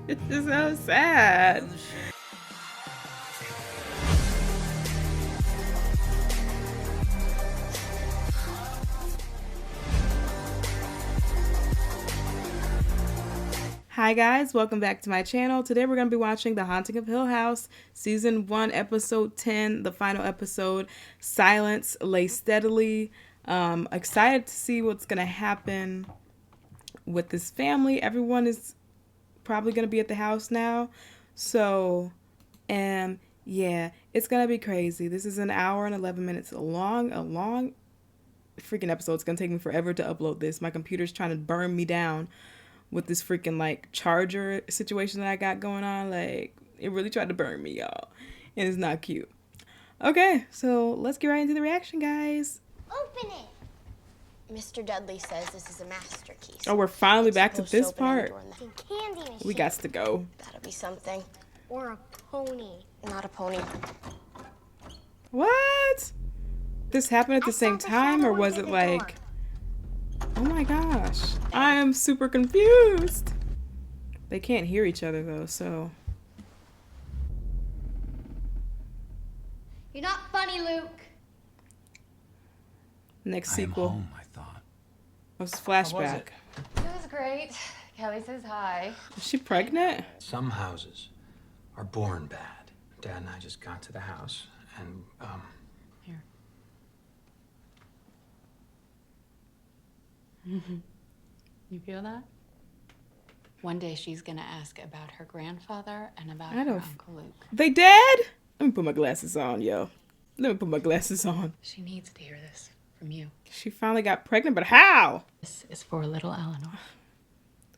This is so sad. Hi guys, welcome back to my channel. Today we're going to be watching The Haunting of Hill House, Season 1, Episode 10, the final episode, Silence, Lay Steadily. Excited to see what's going to happen with this family. Everyone is probably going to be at the house now. So, yeah, it's going to be crazy. This is an hour and 11 minutes long, a long freaking episode. It's going to take me forever to upload this. My computer's trying to burn me down with this freaking like charger situation that I got going on. Like, it really tried to burn me, y'all. And it's not cute. Okay, so let's get right into the reaction, guys. Open it. Mr. Dudley says this is a master key. Oh, we're finally back to this part. Candy machine. We got to go. That'll be something. Or a pony. Not a pony. What? This happened at the same time, or was it like... Oh my gosh. I am super confused. They can't hear each other though, so... You're not funny, Luke. Next I am sequel. home, I thought. Was flashback. It was great. Kelly says hi. Is she pregnant? Some houses are born bad. Dad and I just got to the house, and, Here. You feel that? One day she's gonna ask about her grandfather and about her Uncle Luke. They dead? Let me put my glasses on, yo. Let me put my glasses on. She needs to hear this from you. She finally got pregnant, but how? This is for little Eleanor.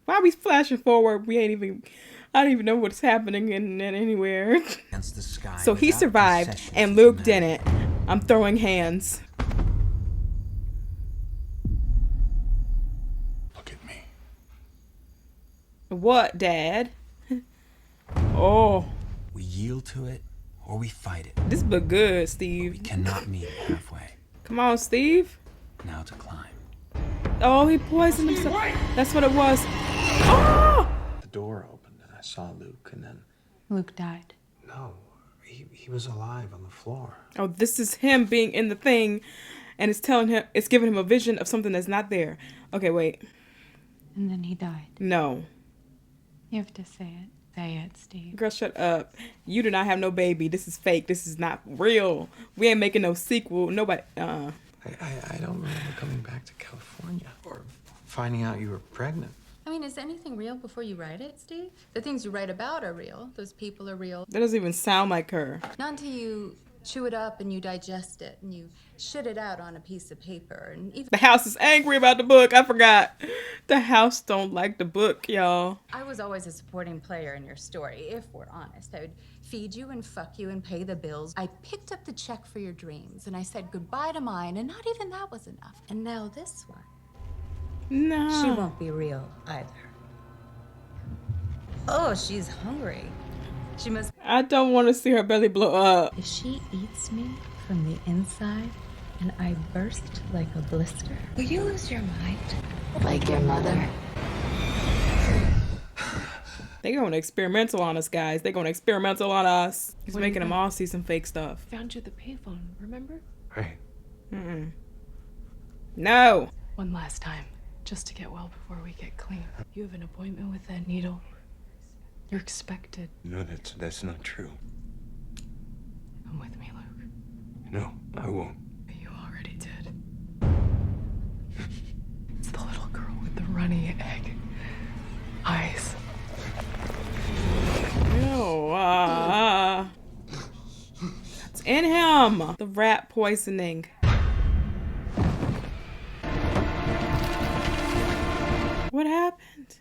Why are we flashing forward? I don't even know what's happening in anywhere. against the sky. So he without survived concessions and of Luke humanity. didn't. I'm throwing hands. Look at me. What, Dad? Oh, We yield to it, or we fight it. this book good, We Steve. cannot meet halfway. Come on, Steve. Now to climb. Oh, he poisoned himself. That's what it was. Oh! The door opened and I saw Luke, and then Luke died. no, he was alive on the floor. Oh, this is him being in the thing, and it's giving him a vision of something that's not there. Okay, wait. And then he died. No. You have to say it. Say it, Steve. Girl, shut up. You do not have no baby. This is fake. This is not real. We ain't making no sequel. Nobody, I don't remember coming back to California or finding out you were pregnant. I mean, is anything real before you write it, Steve? The things you write about are real. Those people are real. That doesn't even sound like her. Not until you chew it up and you digest it and you shit it out on a piece of paper. And even The house is angry about the book. I forgot. The house don't like the book, y'all. I was always a supporting player in your story, if we're honest. I would feed you and fuck you and pay the bills. I picked up the check for your dreams and I said goodbye to mine, and not even that was enough. And now this one. No. She won't be real either. Oh, she's hungry. She must. I don't want to see her belly blow up. If she eats me from the inside and I burst like a blister, will you lose your mind? Like your mother? They going experimental on us, guys. They going experimental on us. He's What do you making them think? all see some fake stuff. Found you at the payphone, remember? Right. No. One last time, just to get well before we get clean. You have an appointment with that needle. You're expected. No, that's not true. Come with me, Luke. No, I won't. You already did. It's the little girl with the runny egg eyes. Ew, it's in him. The rat poisoning. What happened?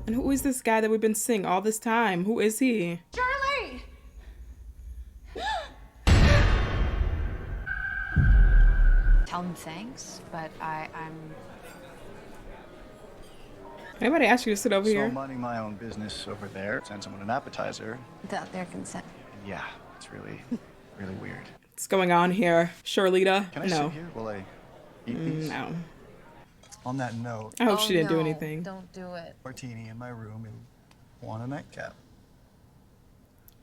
And who is this guy that we've been seeing all this time? Who is he? Charlie! Tell him thanks, but I'm Anybody ask you to sit over So here? minding my own business over there, send someone an appetizer. without their consent. Yeah, it's really, really weird. What's going on here? Shirlita? Can I No. sit here while I eat these? No. On that note, I hope she didn't do anything. Don't do it. martini in my room and want a nightcap.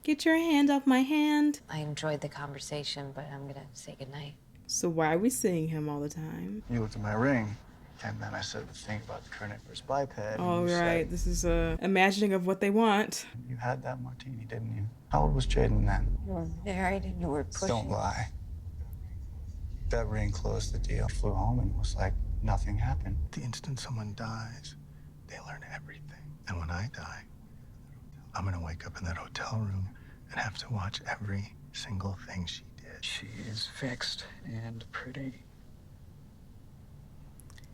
Get your hand off my hand. I enjoyed the conversation, but I'm gonna say goodnight. So why are we seeing him all the time? You looked at my ring, and then I said the thing about the carnivorous biped. and All you right, said this is a imagining of what they want. you had that martini, didn't you? How old was Jaden then? You were married and you were pushing. Don't lie. That ring closed the deal. Flew home and was like nothing happened. The instant someone dies, they learn everything. And when I die, I'm gonna wake up in that hotel room and have to watch every single thing she did. She is fixed and pretty.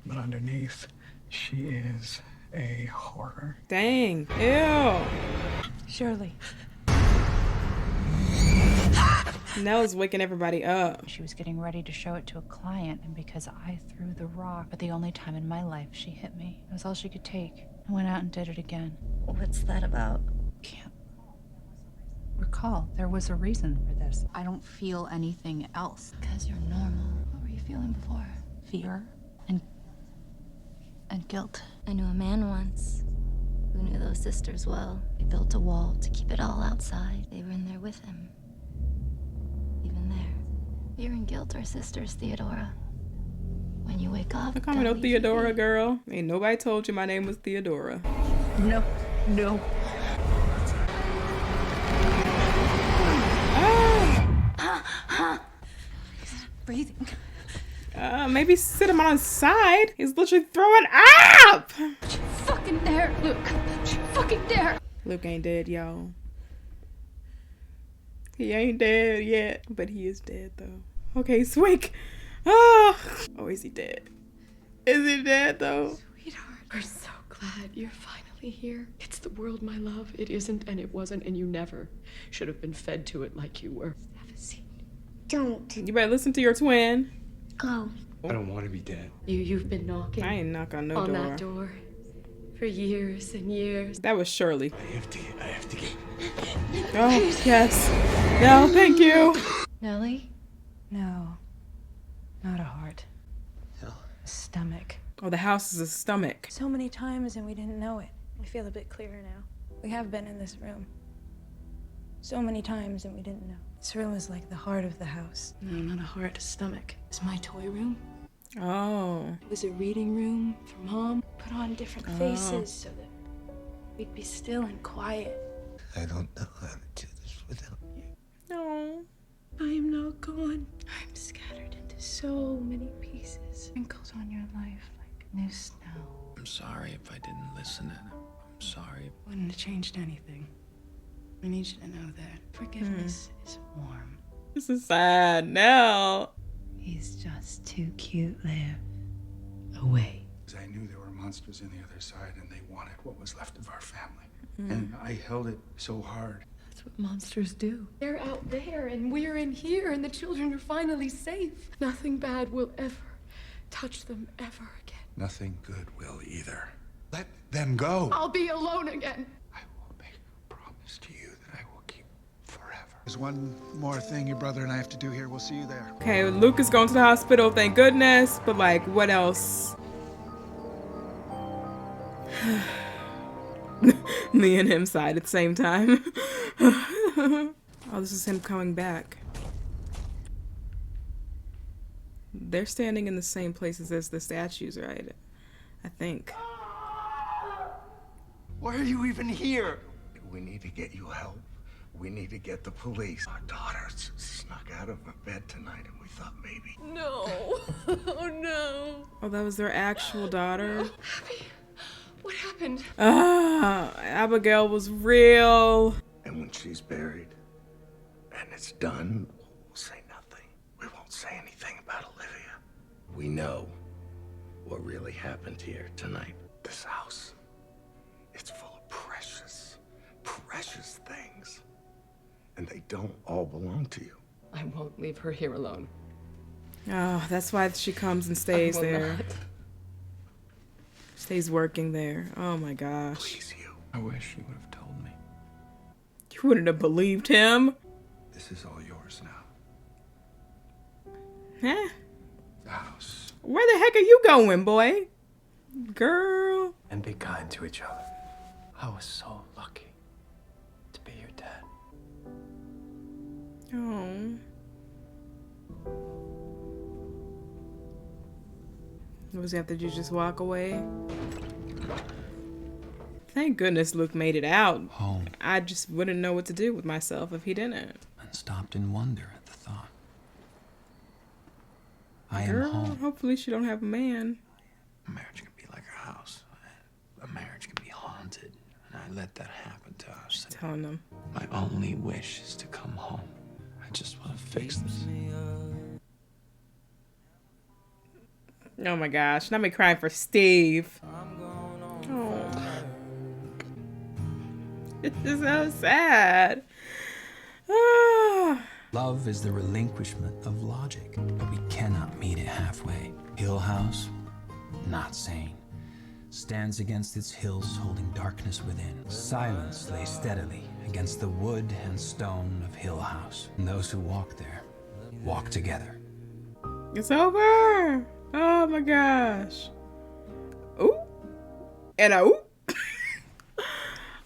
But underneath, she is a horror. Dang. Ew. Shirley. Nell's waking everybody up. She was getting ready to show it to a client, and because I threw the rock at the only time in my life she hit me, it was all she could take. I went out and did it again. What's that about? Can't recall. There was a reason for this. I don't feel anything else. Because you're normal. What were you feeling before? Fear and guilt. I knew a man once who knew those sisters well. They built a wall to keep it all outside. They were in there with him. Even there. Fear and guilt are sisters, Theodora. When you wake up, I call me no Theodora, girl. Ain't nobody told you my name was Theodora. No. Breathing. Maybe sit him on his side. He's literally throwing up. fucking dare, Luke. Don't you fucking dare. Luke ain't dead, y'all. He ain't dead yet, but he is dead though. Okay, Swig. Oh, is he dead? Is he dead though? Sweetheart, we're so glad you're finally here. It's the world, my love. It isn't and it wasn't, and you never should have been fed to it like you were. Have a seat. Don't You better listen to your twin. go. I don't want to be dead. You've been knocking I ain't knock on no on door. that door for years and years. That was Shirley. I have to get. Oh, yes. No, thank you. Nellie? No. Not a heart. No. A stomach. Oh, the house is a stomach. So many times and we didn't know it. I feel a bit clearer now. We have been in this room. So many times and we didn't know. This room is like the heart of the house. No, not a heart, a stomach. It's my toy room. Oh. It was a reading room for Mom. Put on different faces so that we'd be still and quiet. I don't know how to do this without you. No. I am not gone. I'm scattered into so many pieces. Wrinkles on your life like new snow. I'm sorry if I didn't listen, and I'm sorry. Wouldn't have changed anything. I need you to know that forgiveness is warm. This is sad. No. He's just too cute, Liv. Away. I knew there were monsters on the other side, and they wanted what was left of our family. And I held it so hard. That's what monsters do. They're out there and we're in here and the children are finally safe. Nothing bad will ever touch them ever again. Nothing good will either. Let them go. I'll be alone again. I will make a promise to you that I will keep forever. There's one more thing your brother and I have to do here. We'll see you there. Okay, Luke is going to the hospital, thank goodness. But like, what else? Me and him sighed at the same time. Oh, this is him coming back. They're standing in the same places as the statues, right? I think. Why are you even here? We need to get you help. We need to get the police. Our daughter snuck out of her bed tonight, and we thought maybe. No. Oh no. Oh, that was their actual daughter. Abby, what happened? Ah, Abigail was real. And when she's buried, and it's done, we'll say nothing. We won't say anything about Olivia. We know what really happened here tonight. This house, it's full of precious, precious things. And they don't all belong to you. I won't leave her here alone. Oh, that's why she comes and stays there. Not. Stays working there. Oh my gosh. Please, you. I wish you would have told me. You wouldn't have believed him. This is all yours now. Huh? The house. Where the heck are you going, boy? Girl. And be kind to each other. I was so lucky to be your dad. Oh. Was that you just walk away? Thank goodness Luke made it out. Home. I just wouldn't know what to do with myself if he didn't. And stopped in wonder at the thought. I Girl, am home. hopefully she don't have a man. A marriage can be like a house. A marriage can be haunted. And I let that happen to us. She's telling them. My only wish is to come home. I just want to fix this. Oh my gosh, not me crying for Steve. Oh. This is so sad. Ah. Love is the relinquishment of logic, but we cannot meet it halfway. Hill House, not sane. Stands against its hills, holding darkness within. Silence lay steadily against the wood and stone of Hill House. And those who walk there, walk together. It's over. Oh my gosh. Ooh. And a ooh.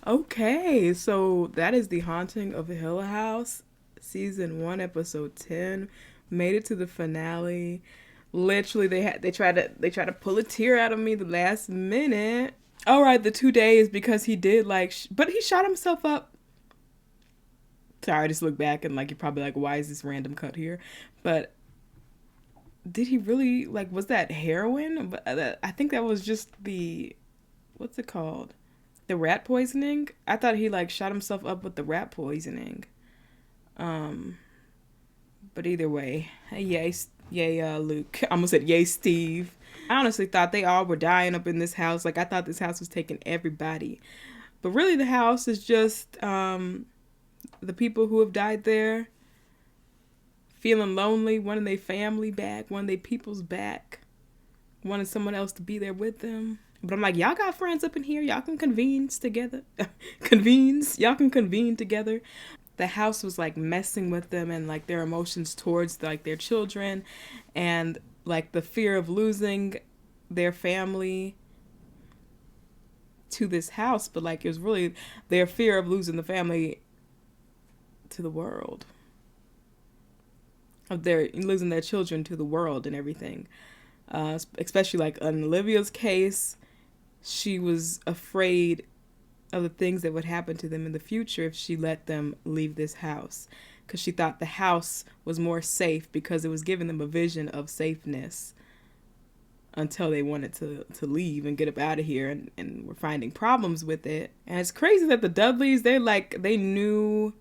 Okay, so that is The Haunting of Hill House, season 1, episode 10. Made it to the finale. Literally, they tried to pull a tear out of me the last minute. All right, the 2 days because he did but he shot himself up. Sorry, I just look back and you're probably like, why is this random cut here? But did he really was that heroin? But I think that was just what's it called? The rat poisoning? I thought he shot himself up with the rat poisoning. But either way, yay Luke. I almost said yay Steve. I honestly thought they all were dying up in this house. I thought this house was taking everybody. But really the house is just the people who have died there feeling lonely, wanting their family back, wanting their peoples back, wanting someone else to be there with them. But I'm like, y'all got friends up in here. Y'all can convene together. Y'all can convene together. The house was messing with them and their emotions towards their children and the fear of losing their family to this house. But it was really their fear of losing the family to the world. Of their losing their children to the world and everything. Especially in Olivia's case, she was afraid of the things that would happen to them in the future if she let them leave this house, because she thought the house was more safe because it was giving them a vision of safeness until they wanted to leave and get up out of here and were finding problems with it. And it's crazy that the Dudleys, they knew.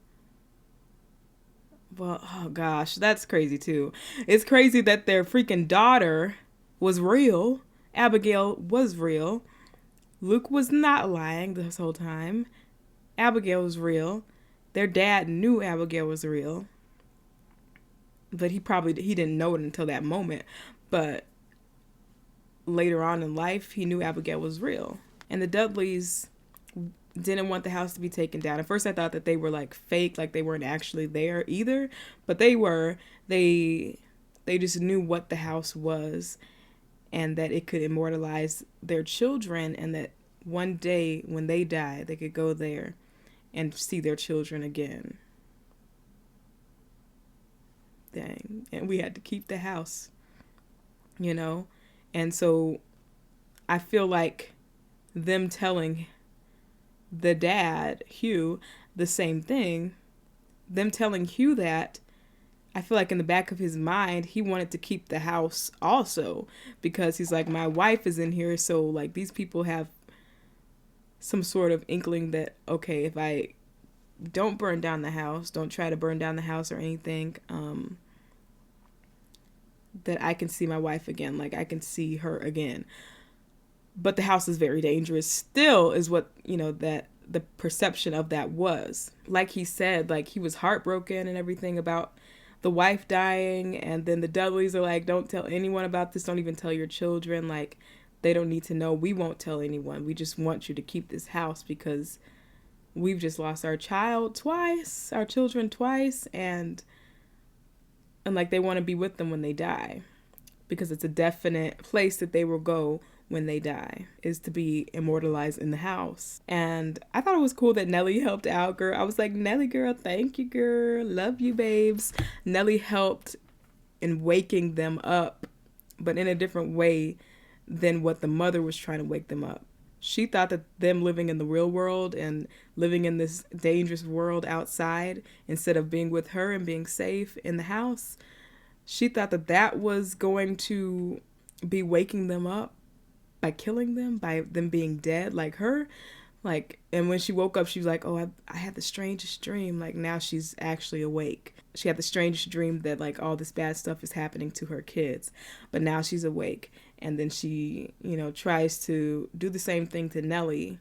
Well, oh gosh, that's crazy too. It's crazy that their freaking daughter was real. Abigail was real. Luke was not lying this whole time. Abigail was real. Their dad knew Abigail was real. But he didn't know it until that moment. But later on in life, he knew Abigail was real. And the Dudleys didn't want the house to be taken down. At first I thought that they were fake, they weren't actually there either. But they were. They just knew what the house was. And that it could immortalize their children, and that one day when they die, they could go there and see their children again. Dang. And we had to keep the house, And so I feel them telling the dad, Hugh, the same thing, them telling Hugh that, I feel in the back of his mind, he wanted to keep the house also, because he's my wife is in here. So these people have some sort of inkling that, okay, if I don't burn down the house, don't try to burn down the house or anything, that I can see my wife again. I can see her again. But the house is very dangerous still, is what, that the perception of that was. Like he said, he was heartbroken and everything about the wife dying, and then the Dudleys are don't tell anyone about this, don't even tell your children, they don't need to know, we won't tell anyone, we just want you to keep this house because we've just lost our children twice, and they want to be with them when they die, because it's a definite place that they will go when they die, is to be immortalized in the house. And I thought it was cool that Nellie helped out, girl. I was like, Nellie, girl, thank you, girl. Love you, babes. Nellie helped in waking them up, but in a different way than what the mother was trying to wake them up. She thought that them living in the real world and living in this dangerous world outside, instead of being with her and being safe in the house, she thought that that was going to be waking them up by killing them, by them being dead like her. Like, and when she woke up, she was like, oh, I had the strangest dream. Like, now she's actually awake. She had the strangest dream that, like, all this bad stuff is happening to her kids. But now she's awake. And then she, you know, tries to do the same thing to Nellie.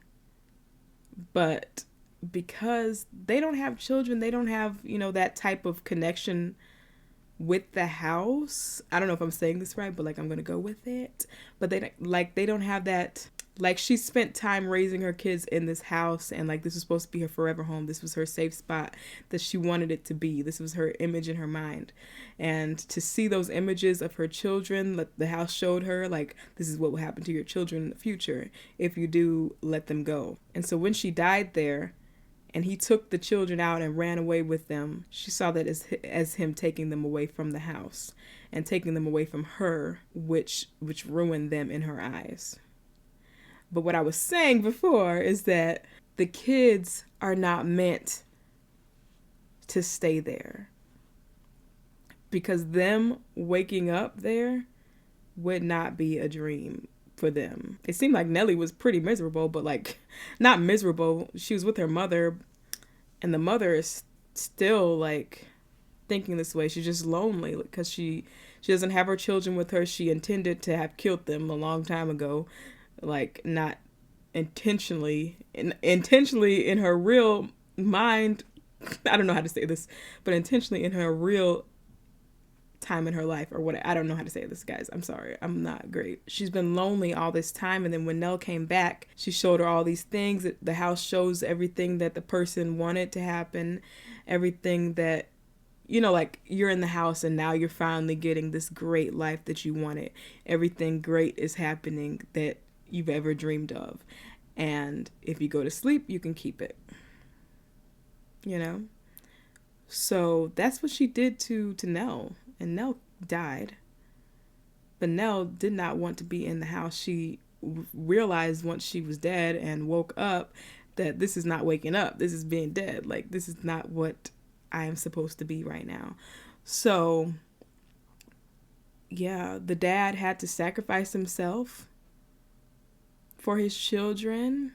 But because they don't have children, they don't have, you know, that type of connection with the house. I don't know if I'm saying this right, but, like, I'm going to go with it. But they don't have that. Like, she spent time raising her kids in this house, and, like, this was supposed to be her forever home. This was her safe spot that she wanted it to be. This was her image in her mind. And to see those images of her children, that the house showed her, like, this is what will happen to your children in the future if you do let them go. And so when she died there, and he took the children out and ran away with them, she saw that as him taking them away from the house and taking them away from her, which ruined them in her eyes. But what I was saying before is that the kids are not meant to stay there, because them waking up there would not be a dream for them. It seemed like Nellie was pretty miserable, but, like, not miserable. She was with her mother, and the mother is still, like, thinking this way. She's just lonely because she doesn't have her children with her. She intended to have killed them a long time ago. Like, not intentionally in her real mind. I don't know how to say this, but intentionally in her real time in her life, or what, I don't know how to say this, guys. I'm sorry, I'm not great. She's been lonely all this time, and then when Nell came back, she showed her all these things. The house shows everything that the person wanted to happen, everything that, you know, like, you're in the house and now you're finally getting this great life that you wanted. Everything great is happening that you've ever dreamed of, and if you go to sleep, you can keep it, you know. So that's what she did to Nell, and Nell died. But Nell did not want to be in the house. She realized once she was dead and woke up that this is not waking up, this is being dead. Like, this is not what I am supposed to be right now. So yeah, the dad had to sacrifice himself for his children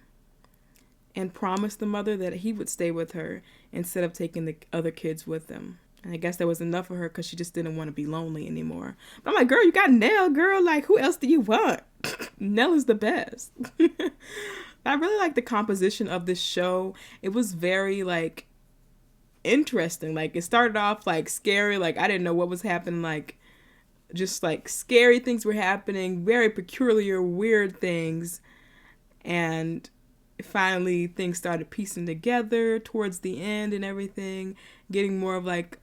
and promise the mother that he would stay with her instead of taking the other kids with him. And I guess that was enough for her because she just didn't want to be lonely anymore. But I'm like, girl, you got Nell, girl. Like, who else do you want? Nell is the best. I really like the composition of this show. It was very, like, interesting. Like, it started off, like, scary. Like, I didn't know what was happening. Like, just, like, scary things were happening. Very peculiar, weird things. And finally things started piecing together towards the end and everything, getting more of, like,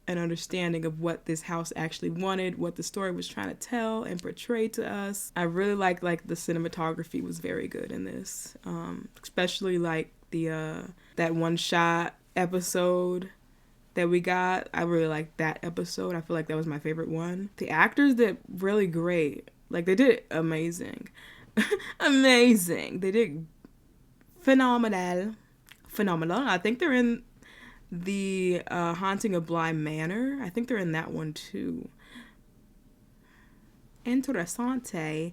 an understanding of what this house actually wanted, what the story was trying to tell and portray to us. I really like the cinematography was very good in this, especially, like, the that one shot episode that we got. I really liked that episode. I feel like that was my favorite one. The actors did really great. Like, they did amazing. Amazing. They did phenomenal. I think they're in the Haunting of Bly Manor. I think they're in that one too. Interessante.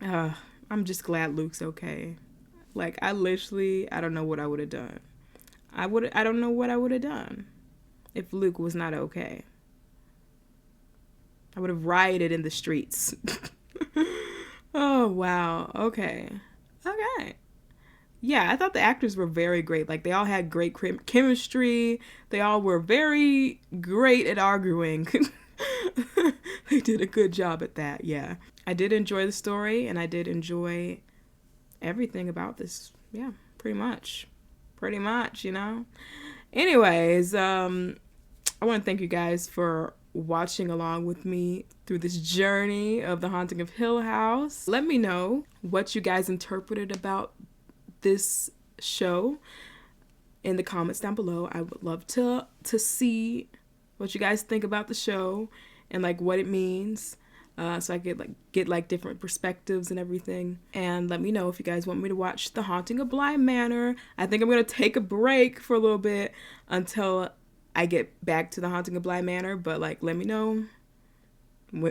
I'm just glad Luke's okay. Like, I don't know what I would have done. I don't know what I would have done if Luke was not okay. I would have rioted in the streets. Oh, wow. Okay. Yeah, I thought the actors were very great. Like, they all had great chemistry. They all were very great at arguing. They did a good job at that, yeah. I did enjoy the story, and I did enjoy everything about this. Yeah, pretty much, you know. Anyways, I want to thank you guys for watching along with me through this journey of The Haunting of Hill House. Let me know what you guys interpreted about this show in the comments down below. I would love to see what you guys think about the show and like what it means, so I could get different perspectives and everything. And let me know if you guys want me to watch The Haunting of Bly Manor. I think I'm gonna take a break for a little bit until I get back to The Haunting of Bly Manor, but like let me know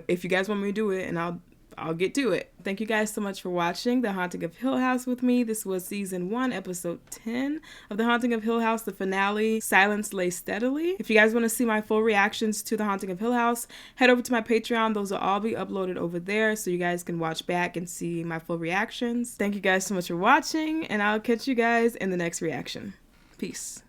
if you guys want me to do it, and I'll get to it. Thank you guys so much for watching The Haunting of Hill House with me. This was season 1, episode 10 of The Haunting of Hill House, the finale, Silence, Lay Steadily. If you guys want to see my full reactions to The Haunting of Hill House, head over to my Patreon. Those will all be uploaded over there so you guys can watch back and see my full reactions. Thank you guys so much for watching, and I'll catch you guys in the next reaction. Peace.